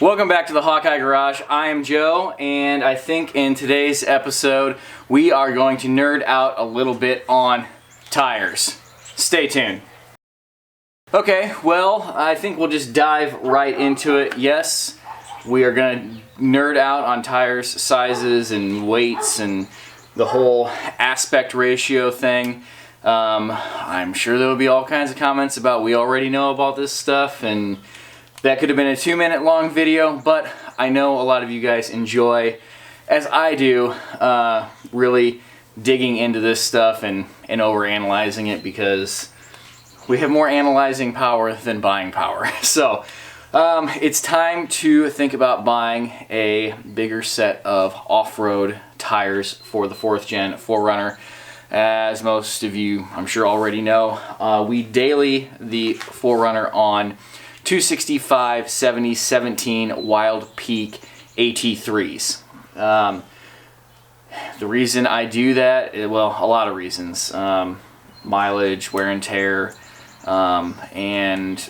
Welcome back to the Hawkeye Garage. I am Joe, and I think in today's episode we are going to nerd out a little bit on tires. Stay tuned. Okay, well, I think we'll just dive right into it. Yes, we are going to nerd out on tires, sizes, and weights, and the whole aspect ratio thing. I'm sure there will be all kinds of comments about we already know about this stuff, and that could have been a 2-minute long video, but I know a lot of you guys enjoy, as I do, really digging into this stuff and overanalyzing it because we have more analyzing power than buying power. So it's time to think about buying a bigger set of off-road tires for the 4th Gen 4Runner. As most of you, I'm sure, already know, we daily the 4Runner on 265 70 17 Wild Peak AT3s. The reason I do that, well, a lot of reasons. Mileage, wear and tear, and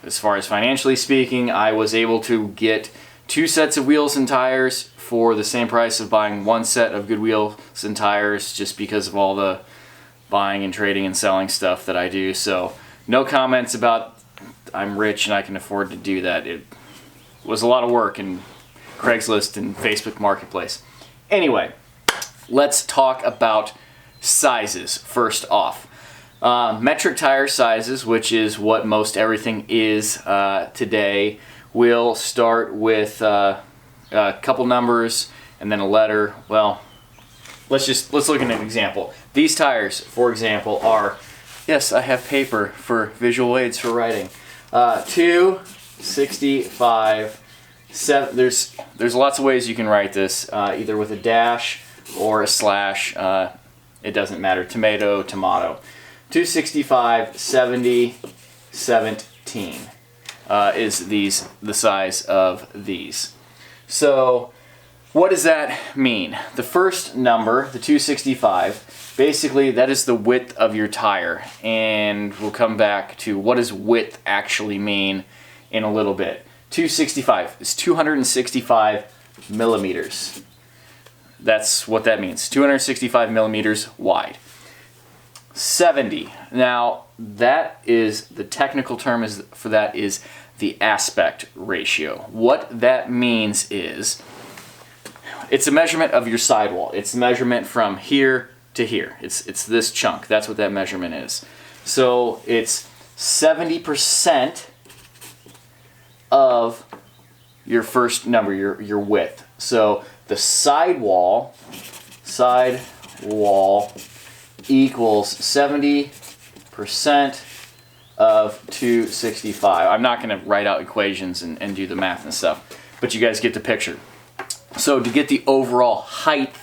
as far as financially speaking, I was able to get 2 sets of wheels and tires for the same price of buying 1 set of good wheels and tires, just because of all the buying and trading and selling stuff that I do. So no comments about I'm rich and I can afford to do that. It was a lot of work in Craigslist and Facebook Marketplace. Anyway, let's talk about sizes first off. Metric tire sizes, which is what most everything is today, will start with a couple numbers and then a letter. Well, let's look at an example. These tires, for example, are, yes, I have paper for visual aids for writing. 265, 7. There's lots of ways you can write this, either with a dash or a slash. It doesn't matter. Tomato, tomato. 265, 70, 17 is the size of these. So what does that mean? The first number, the 265, basically that is the width of your tire, and we'll come back to what does width actually mean in a little bit. 265 is 265 millimeters. That's what that means, 265 millimeters wide. 70, now that is, the technical term for that is the aspect ratio. What that means is, it's a measurement of your sidewall. It's a measurement from here to here. It's this chunk. That's what that measurement is. So it's 70% of your first number, your width. So the sidewall equals 70% of 265. I'm not going to write out equations and do the math and stuff, but you guys get the picture. So to get the overall height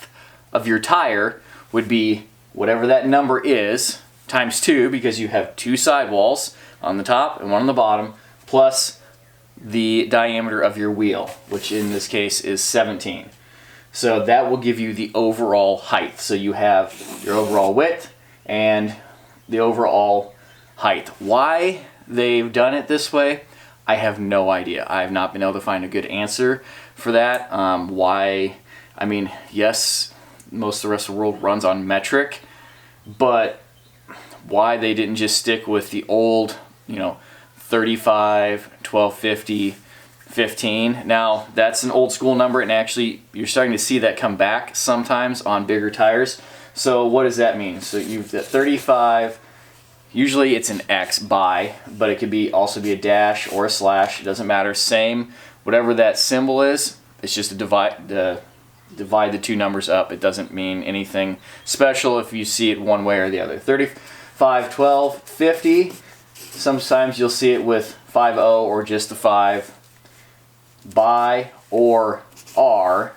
of your tire would be whatever that number is times 2, because you have 2 sidewalls on the top and 1 on the bottom, plus the diameter of your wheel, which in this case is 17. So that will give you the overall height. So you have your overall width and the overall height. Why they've done it this way, I have no idea. I have not been able to find a good answer for that. Why? I mean, yes, most of the rest of the world runs on metric, but why they didn't just stick with the old, 35, 1250, 15. Now, that's an old school number, and actually you're starting to see that come back sometimes on bigger tires. So what does that mean? So you've got 35, usually it's an X by, but it could also be a dash or a slash, it doesn't matter. Same, whatever that symbol is, it's just to divide the 2 numbers up. It doesn't mean anything special if you see it one way or the other. 35, 12, 50, sometimes you'll see it with 50 or just the 5, by or R,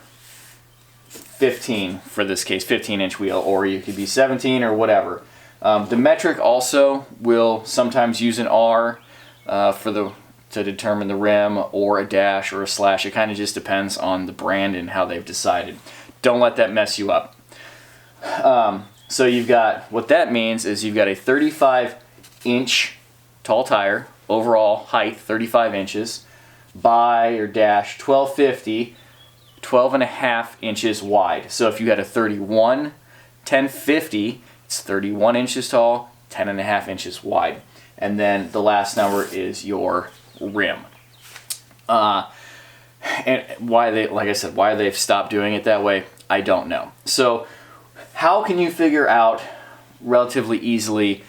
15 for this case, 15-inch wheel, or you could be 17 or whatever. The metric also will sometimes use an R to determine the rim, or a dash or a slash. It kind of just depends on the brand and how they've decided. Don't let that mess you up. So you've got, what that means is you've got a 35-inch tall tire, overall height 35 inches, by or dash 1250, 12.5 inches wide. So if you had a 31 1050, it's 31 inches tall, 10.5 inches wide. And then the last number is your rim. And why they, like I said, why they've stopped doing it that way, I don't know. So how can you figure out relatively easily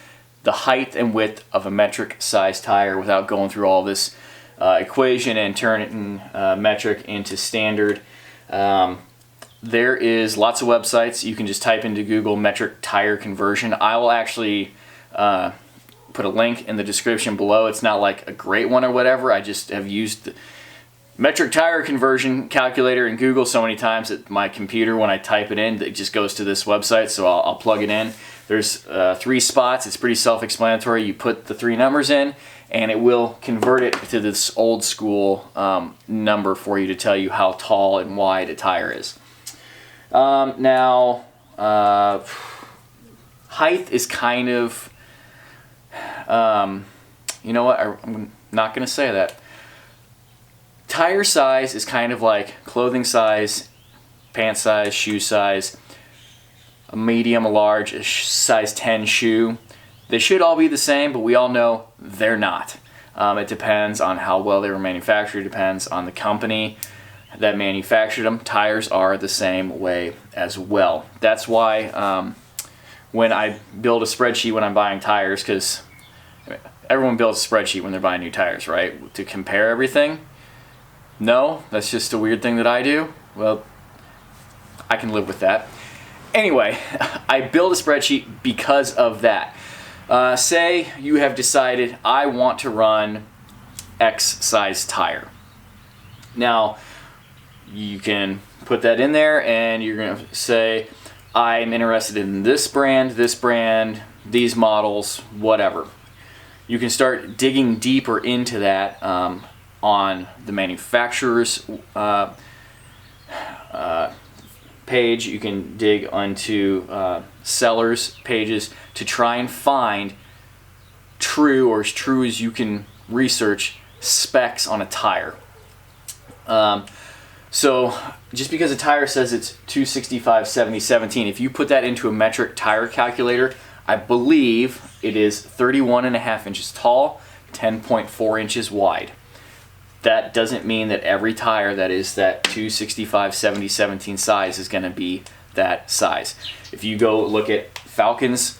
the height and width of a metric size tire without going through all this equation and turning metric into standard? There is lots of websites. You can just type into Google metric tire conversion. I will actually put a link in the description below. It's not like a great one or whatever. I just have used the metric tire conversion calculator in Google so many times that my computer, when I type it in, it just goes to this website, so I'll plug it in. There's 3 spots. It's pretty self-explanatory. You put the 3 numbers in, and it will convert it to this old school number for you to tell you how tall and wide a tire is. Now, height is kind of, you know what, I'm not going to say that. Tire size is kind of like clothing size, pant size, shoe size, a medium, a large, a size 10 shoe. They should all be the same, but we all know they're not. It depends on how well they were manufactured. It depends on the company that manufactured them. Tires are the same way as well. That's why when I build a spreadsheet when I'm buying tires, because everyone builds a spreadsheet when they're buying new tires, right? To compare everything. No, that's just a weird thing that I do. Well, I can live with that. Anyway, I build a spreadsheet because of that. Say you have decided I want to run X size tire. Now, you can put that in there and you're going to say, I'm interested in this brand, these models, whatever. You can start digging deeper into that on the manufacturer's page. You can dig onto sellers' pages to try and find true, or as true as you can research, specs on a tire. So just because a tire says it's 265, 70, 17, if you put that into a metric tire calculator, I believe it is 31.5 inches tall, 10.4 inches wide. That doesn't mean that every tire that is that 265, 70, 17 size is going to be that size. If you go look at Falcon's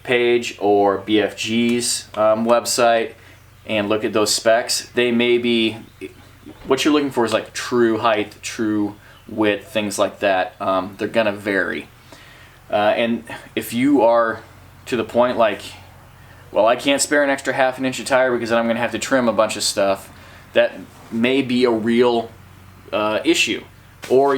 page or BFG's website and look at those specs, they may be, what you're looking for is like true height, true width, things like that. They're going to vary. And if you are to the point like, well, I can't spare an extra half an inch of tire because then I'm going to have to trim a bunch of stuff, that may be a real issue. Or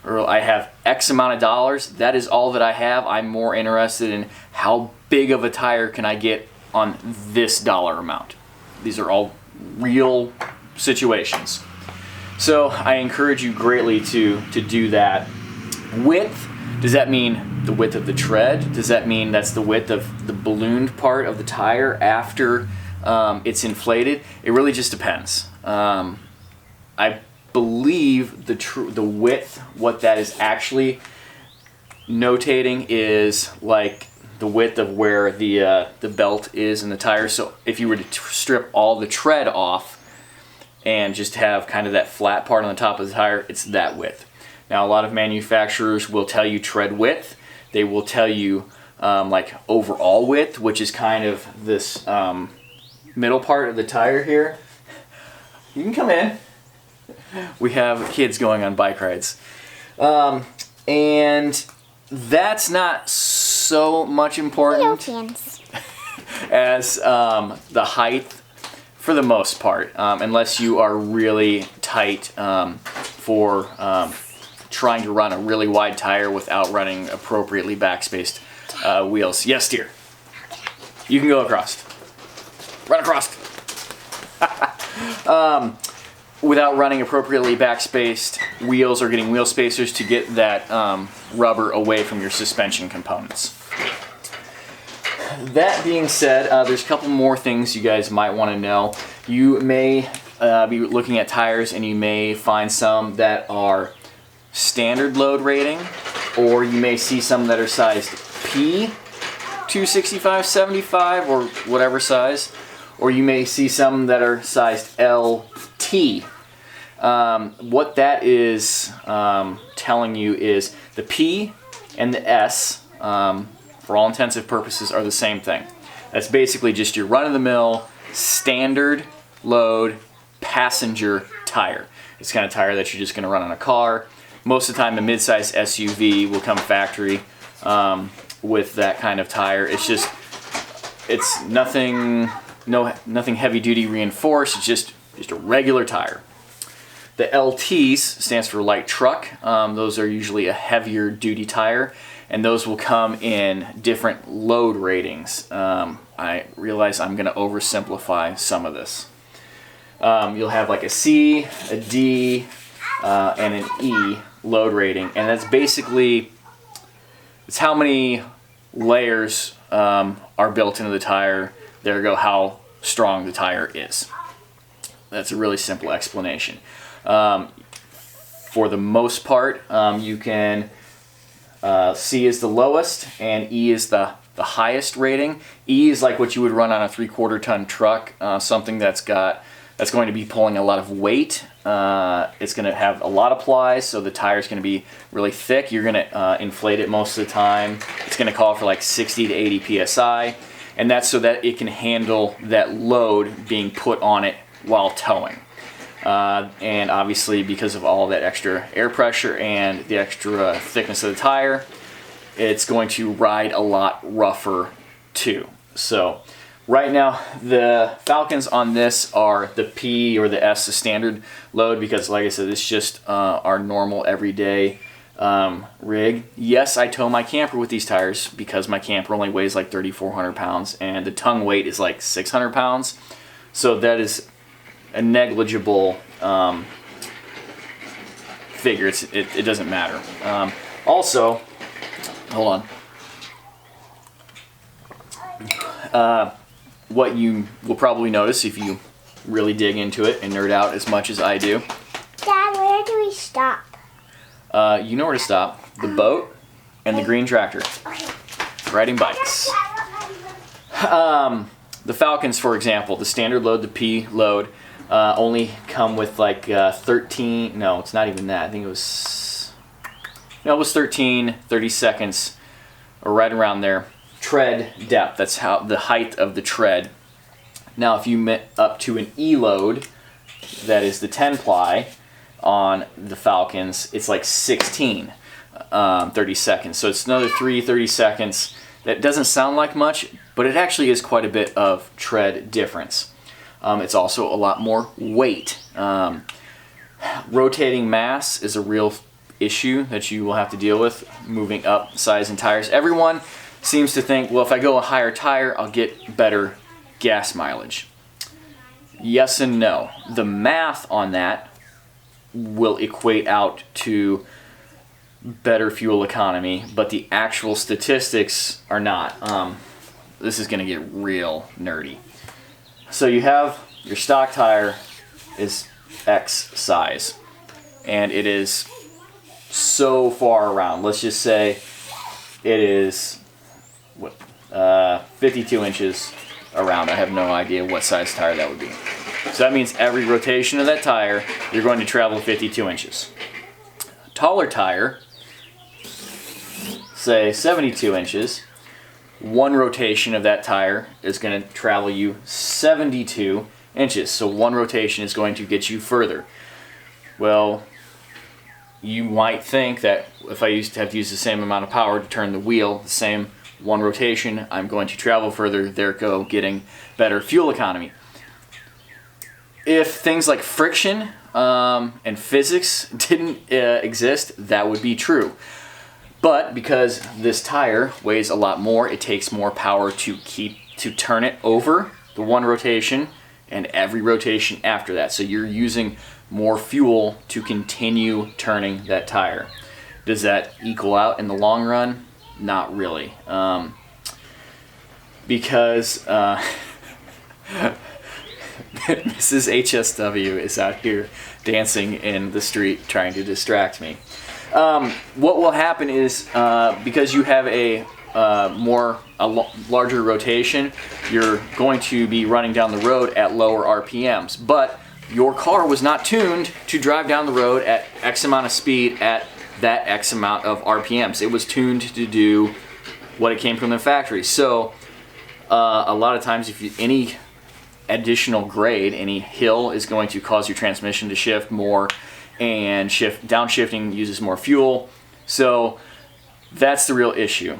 I have X amount of dollars, that is all that I have. I'm more interested in how big of a tire can I get on this dollar amount. These are all real situations. So I encourage you greatly to do that. Width, does that mean the width of the tread? Does that mean that's the width of the ballooned part of the tire after it's inflated? It really just depends. I believe the width, what that is actually notating is like the width of where the belt is in the tire. So if you were to strip all the tread off and just have kind of that flat part on the top of the tire, it's that width. Now, a lot of manufacturers will tell you tread width. They will tell you like overall width, which is kind of this middle part of the tire here. You can come in. We have kids going on bike rides. And that's not so much important as the height for the most part, unless you are really tight for trying to run a really wide tire without running appropriately backspaced wheels. Yes, dear. You can go across. Run across. Without running appropriately backspaced wheels or getting wheel spacers to get that rubber away from your suspension components. That being said, there's a couple more things you guys might want to know. You may be looking at tires, and you may find some that are standard load rating, or you may see some that are sized P 265, 75, or whatever size, or you may see some that are sized LT. What that is telling you is the P and the S, for all intensive purposes, are the same thing. That's basically just your run-of-the-mill standard load passenger tire. It's the kind of tire that you're just going to run on a car. Most of the time, a mid-size SUV will come factory with that kind of tire. It's nothing heavy-duty reinforced. It's just a regular tire. The LTs stands for light truck. Those are usually a heavier duty tire, and those will come in different load ratings. I realize I'm going to oversimplify some of this. You'll have like a C, a D, and an E load rating, and that's basically it's how many layers are built into the tire. There you go, how strong the tire is. That's a really simple explanation. For the most part, you can C is the lowest and E is the highest rating. E is like what you would run on a 3/4 ton truck, something that's going to be pulling a lot of weight. It's going to have a lot of plies, so the tire is going to be really thick. You're going to inflate it most of the time. It's going to call for like 60 to 80 psi, and that's so that it can handle that load being put on it while towing. And obviously, because of all that extra air pressure and the extra thickness of the tire, it's going to ride a lot rougher too. So right now, the Falcons on this are the P or the S, the standard load, because like I said, it's just our normal everyday rig. Yes, I tow my camper with these tires because my camper only weighs like 3,400 pounds and the tongue weight is like 600 pounds. So that is a negligible figure. It doesn't matter. Also, hold on. What you will probably notice if you really dig into it and nerd out as much as I do. Dad, where do we stop? You know where to stop. The boat and the green tractor. Riding bikes. The Falcons, for example, the standard load, the P load, only come with like 13, no, it's not even that. I think it was 13, 30 seconds, or right around there. Tread depth, that's how the height of the tread. Now if you went up to an E load, that is the 10 ply on the Falcons, it's like 16 30 seconds. So it's another 30 seconds. That doesn't sound like much, but it actually is quite a bit of tread difference. It's also a lot more weight. Rotating mass is a real issue that you will have to deal with moving up size in tires. Everyone seems to think, well, if I go a higher tire, I'll get better gas mileage. Yes and no. The math on that will equate out to better fuel economy, but the actual statistics are not. This is going to get real nerdy. So you have your stock tire is X size, and it is so far around. Let's just say it is 52 inches around. I have no idea what size tire that would be. So that means every rotation of that tire, you're going to travel 52 inches. A taller tire, say 72 inches, one rotation of that tire is going to travel you 72 inches. So one rotation is going to get you further. Well, you might think that if I used to have to use the same amount of power to turn the wheel, the same one rotation, I'm going to travel further, there go, getting better fuel economy. If things like friction and physics didn't exist, that would be true. But because this tire weighs a lot more, it takes more power to turn it over the one rotation and every rotation after that. So you're using more fuel to continue turning that tire. Does that equal out in the long run? Not really. Because Mrs. HSW is out here dancing in the street trying to distract me. What will happen is because you have a larger rotation, you're going to be running down the road at lower RPMs. But your car was not tuned to drive down the road at X amount of speed at that X amount of RPMs. It was tuned to do what it came from the factory. So a lot of times, if any additional grade, any hill is going to cause your transmission to shift more, and downshifting uses more fuel. So that's the real issue.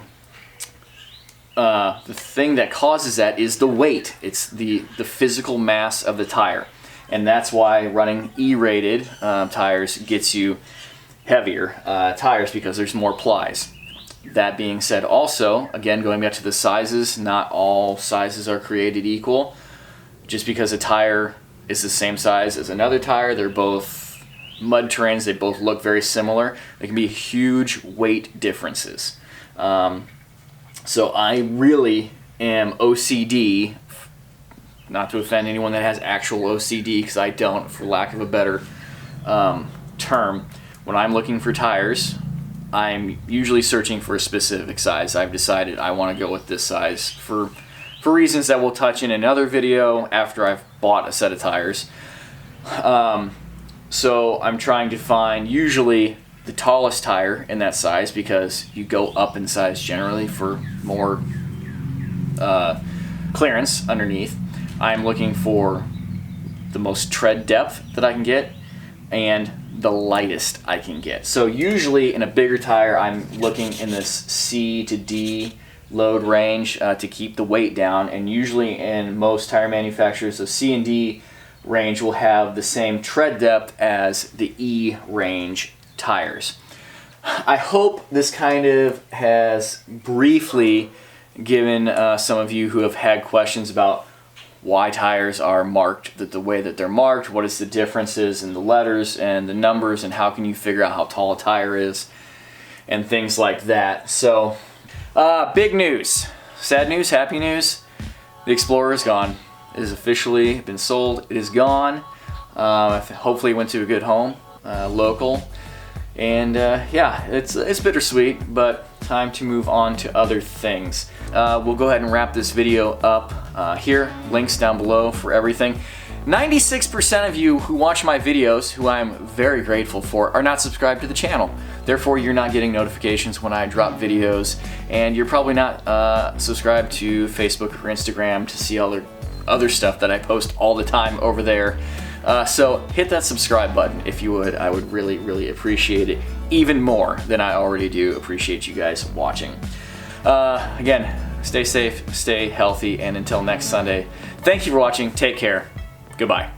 The thing that causes that is the weight. It's the physical mass of the tire. And that's why running E-rated tires gets you heavier tires, because there's more plies. That being said, also, again, going back to the sizes, not all sizes are created equal. Just because a tire is the same size as another tire, they're both mud terrains, they both look very similar. There can be huge weight differences. So I really am OCD, not to offend anyone that has actual OCD, because I don't, for lack of a better term. When I'm looking for tires, I'm usually searching for a specific size. I've decided I want to go with this size for reasons that we'll touch in another video after I've bought a set of tires. So I'm trying to find usually the tallest tire in that size, because you go up in size generally for more clearance underneath. I'm looking for the most tread depth that I can get and the lightest I can get. So usually in a bigger tire, I'm looking in this C to D load range to keep the weight down, and usually in most tire manufacturers, the C and D range will have the same tread depth as the E range tires. I hope this kind of has briefly given some of you who have had questions about why tires are marked the way that they're marked, what is the differences in the letters and the numbers, and how can you figure out how tall a tire is, and things like that. So, big news. Sad news, happy news. The Explorer is gone. It has officially been sold. It is gone. Hopefully it went to a good home, local. And yeah, it's bittersweet, but time to move on to other things. We'll go ahead and wrap this video up here. Links down below for everything. 96% of you who watch my videos, who I'm very grateful for, are not subscribed to the channel. Therefore, you're not getting notifications when I drop videos, and you're probably not subscribed to Facebook or Instagram to see all the other stuff that I post all the time over there. So hit that subscribe button if you would. I would really, really appreciate it, even more than I already do appreciate you guys watching. Again, stay safe, stay healthy, and until next Sunday, thank you for watching. Take care. Goodbye.